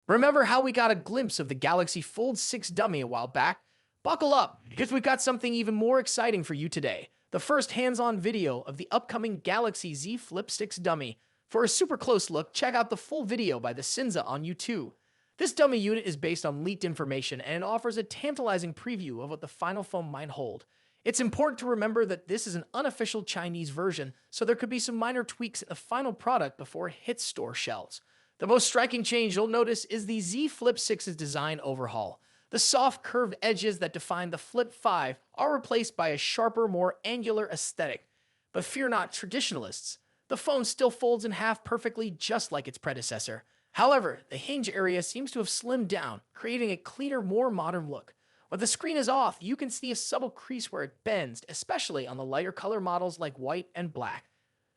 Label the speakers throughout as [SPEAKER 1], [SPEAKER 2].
[SPEAKER 1] Remember how we got a glimpse of the Galaxy Fold 6 dummy a while back? Buckle up, because we've got something even more exciting for you today. The first hands-on video of the upcoming Galaxy Z Flip 6 dummy. For a super close look, check out the full video by the Cinza on YouTube. This dummy unit is based on leaked information and offers a tantalizing preview of what the final phone might hold. It's important to remember that this is an unofficial Chinese version, so there could be some minor tweaks in the final product before it hits store shelves. The most striking change you'll notice is the Z Flip 6's design overhaul. The soft, curved edges that define the Flip 5 are replaced by a sharper, more angular aesthetic. But fear not, traditionalists. The phone still folds in half perfectly, just like its predecessor. However, the hinge area seems to have slimmed down, creating a cleaner, more modern look. When the screen is off, you can see a subtle crease where it bends, especially on the lighter color models like white and black.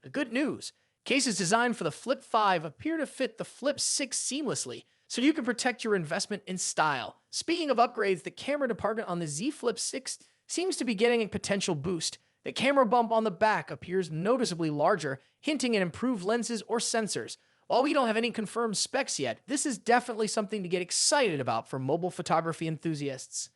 [SPEAKER 1] The good news, cases designed for the Flip 5 appear to fit the Flip 6 seamlessly, so you can protect your investment in style. Speaking of upgrades, the camera department on the Z Flip 6 seems to be getting a potential boost. The camera bump on the back appears noticeably larger, hinting at improved lenses or sensors. While we don't have any confirmed specs yet, this is definitely something to get excited about for mobile photography enthusiasts.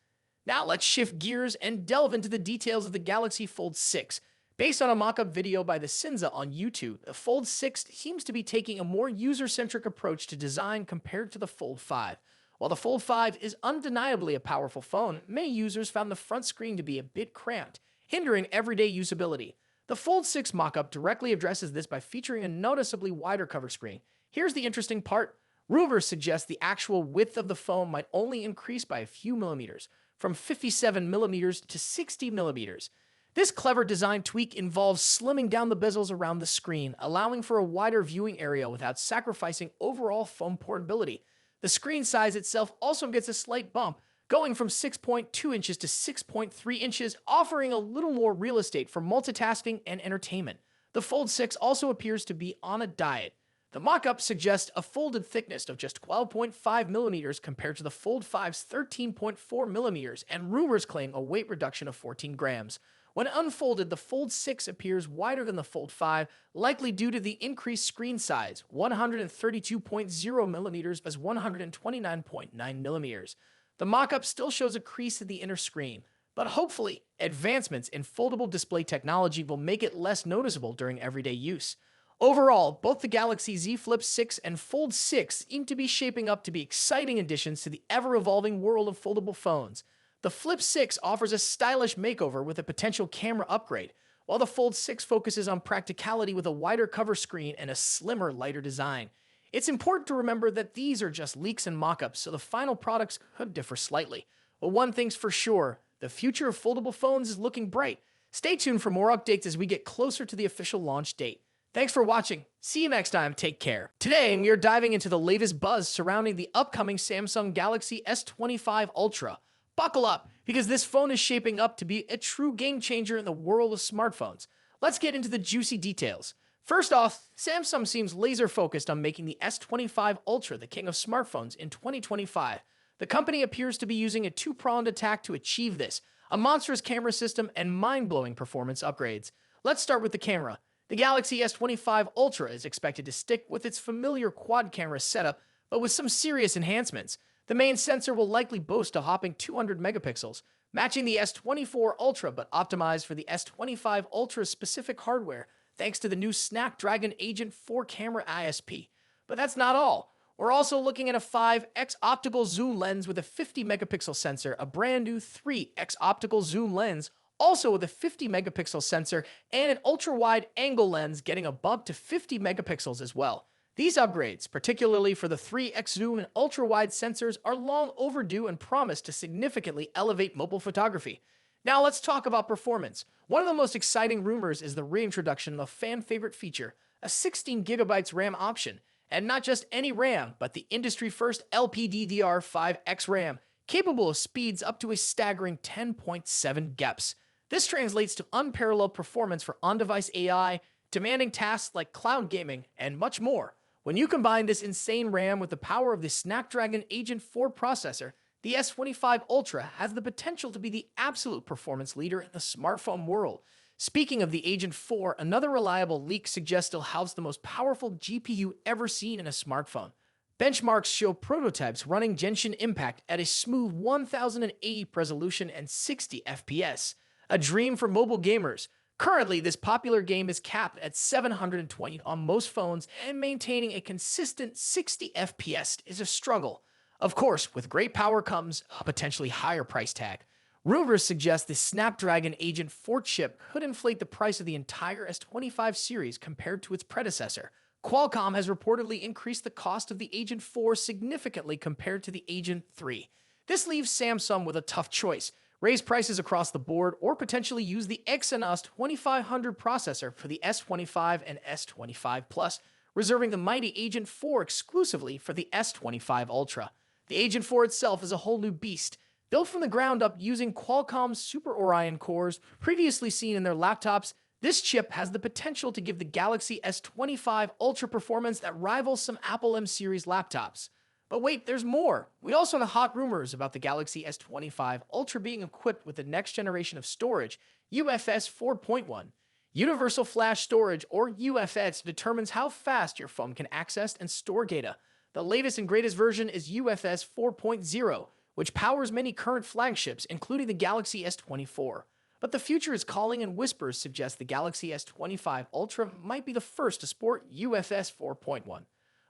[SPEAKER 1] Now let's shift gears and delve into the details of the Galaxy Fold 6. Based on a mock-up video by the Cinza on YouTube, the Fold 6 seems to be taking a more user-centric approach to design compared to the Fold 5. While the Fold 5 is undeniably a powerful phone, many users found the front screen to be a bit cramped, hindering everyday usability. The Fold 6 mock-up directly addresses this by featuring a noticeably wider cover screen. Here's the interesting part. Rumors suggest the actual width of the phone might only increase by a few millimeters, from 57 millimeters to 60 millimeters. This clever design tweak involves slimming down the bezels around the screen, allowing for a wider viewing area without sacrificing overall phone portability. The screen size itself also gets a slight bump, going from 6.2 inches to 6.3 inches, offering a little more real estate for multitasking and entertainment. The Fold 6 also appears to be on a diet. The mock-up suggests a folded thickness of just 12.5 millimeters compared to the Fold 5's 13.4 millimeters, and rumors claim a weight reduction of 14 grams. When unfolded, the Fold 6 appears wider than the Fold 5, likely due to the increased screen size, 132.0 millimeters as 129.9 millimeters. The mock-up still shows a crease in the inner screen, but hopefully, advancements in foldable display technology will make it less noticeable during everyday use. Overall, both the Galaxy Z Flip 6 and Fold 6 seem to be shaping up to be exciting additions to the ever-evolving world of foldable phones. The Flip 6 offers a stylish makeover with a potential camera upgrade, while the Fold 6 focuses on practicality with a wider cover screen and a slimmer, lighter design. It's important to remember that these are just leaks and mock-ups, so the final products could differ slightly. But one thing's for sure, the future of foldable phones is looking bright. Stay tuned for more updates as we get closer to the official launch date. Thanks for watching. See you next time. Take care. Today, we are diving into the latest buzz surrounding the upcoming Samsung Galaxy S25 Ultra. Buckle up, because this phone is shaping up to be a true game changer in the world of smartphones. Let's get into the juicy details. First off, Samsung seems laser focused on making the S25 Ultra the king of smartphones in 2025. The company appears to be using a two-pronged attack to achieve this, a monstrous camera system and mind-blowing performance upgrades. Let's start with the camera. The Galaxy S25 Ultra is expected to stick with its familiar quad-camera setup, but with some serious enhancements. The main sensor will likely boast a hopping 200 megapixels, matching the S24 Ultra but optimized for the S25 Ultra's specific hardware thanks to the new Snapdragon Agent 4 camera ISP. But that's not all. We're also looking at a 5x optical zoom lens with a 50 megapixel sensor, a brand new 3x optical zoom lens, also with a 50 megapixel sensor, and an ultra-wide angle lens getting a bump to 50 megapixels as well. These upgrades, particularly for the 3x zoom and ultra-wide sensors, are long overdue and promise to significantly elevate mobile photography. Now let's talk about performance. One of the most exciting rumors is the reintroduction of a fan-favorite feature, a 16GB RAM option, and not just any RAM, but the industry-first LPDDR5X RAM, capable of speeds up to a staggering 10.7 GePs. This translates to unparalleled performance for on-device AI, demanding tasks like cloud gaming, and much more. When you combine this insane RAM with the power of the Snapdragon Agent 4 processor, the S25 Ultra has the potential to be the absolute performance leader in the smartphone world. Speaking of the Agent 4, another reliable leak suggests it'll house the most powerful GPU ever seen in a smartphone. Benchmarks show prototypes running Genshin Impact at a smooth 1080 resolution and 60 FPS, a dream for mobile gamers. Currently, this popular game is capped at 720 on most phones, and maintaining a consistent 60 FPS is a struggle. Of course, with great power comes a potentially higher price tag. Rumors suggest the Snapdragon Agent 4 chip could inflate the price of the entire S25 series compared to its predecessor. Qualcomm has reportedly increased the cost of the Agent 4 significantly compared to the Agent 3. This leaves Samsung with a tough choice: raise prices across the board or potentially use the Exynos 2500 processor for the S25 and S25 Plus, reserving the mighty Agent 4 exclusively for the S25 Ultra. The Agent 4 itself is a whole new beast, built from the ground up using Qualcomm's Super Orion cores previously seen in their laptops. This chip has the potential to give the Galaxy S25 Ultra performance that rivals some Apple M series laptops. But wait, there's more. We also have hot rumors about the Galaxy S25 Ultra being equipped with the next generation of storage, UFS 4.1. Universal Flash Storage, or UFS, determines how fast your phone can access and store data. The latest and greatest version is UFS 4.0, which powers many current flagships, including the Galaxy S24. But the future is calling, and whispers suggest the Galaxy S25 Ultra might be the first to sport UFS 4.1.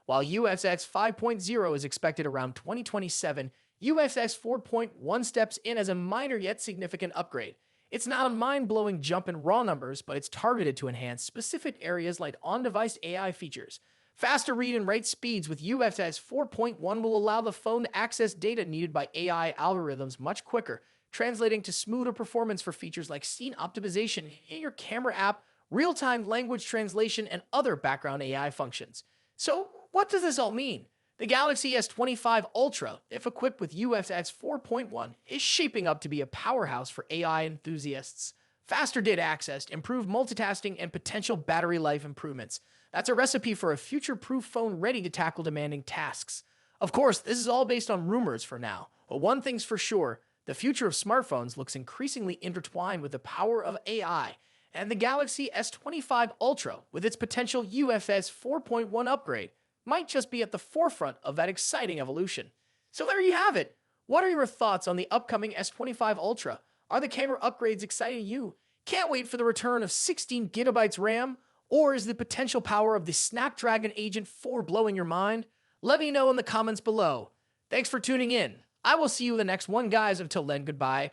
[SPEAKER 1] While UFS 5.0 is expected around 2027, UFS 4.1 steps in as a minor yet significant upgrade. It's not a mind-blowing jump in raw numbers, but it's targeted to enhance specific areas like on-device AI features. Faster read and write speeds with UFS 4.1 will allow the phone to access data needed by AI algorithms much quicker, translating to smoother performance for features like scene optimization in your camera app, real-time language translation, and other background AI functions. So, what does this all mean? The Galaxy S25 Ultra, if equipped with UFS 4.1, is shaping up to be a powerhouse for AI enthusiasts. Faster data access, improved multitasking, and potential battery life improvements. That's a recipe for a future-proof phone ready to tackle demanding tasks. Of course, this is all based on rumors for now, but one thing's for sure: the future of smartphones looks increasingly intertwined with the power of AI, and the Galaxy S25 Ultra, with its potential UFS 4.1 upgrade, might just be at the forefront of that exciting evolution. So there you have it. What are your thoughts on the upcoming S25 Ultra? Are the camera upgrades exciting you? Can't wait for the return of 16 gigabytes RAM? Or is the potential power of the Snapdragon Agent 4 blowing your mind? Let me know in the comments below. Thanks for tuning in. I will see you in the next one, guys. Until then, goodbye.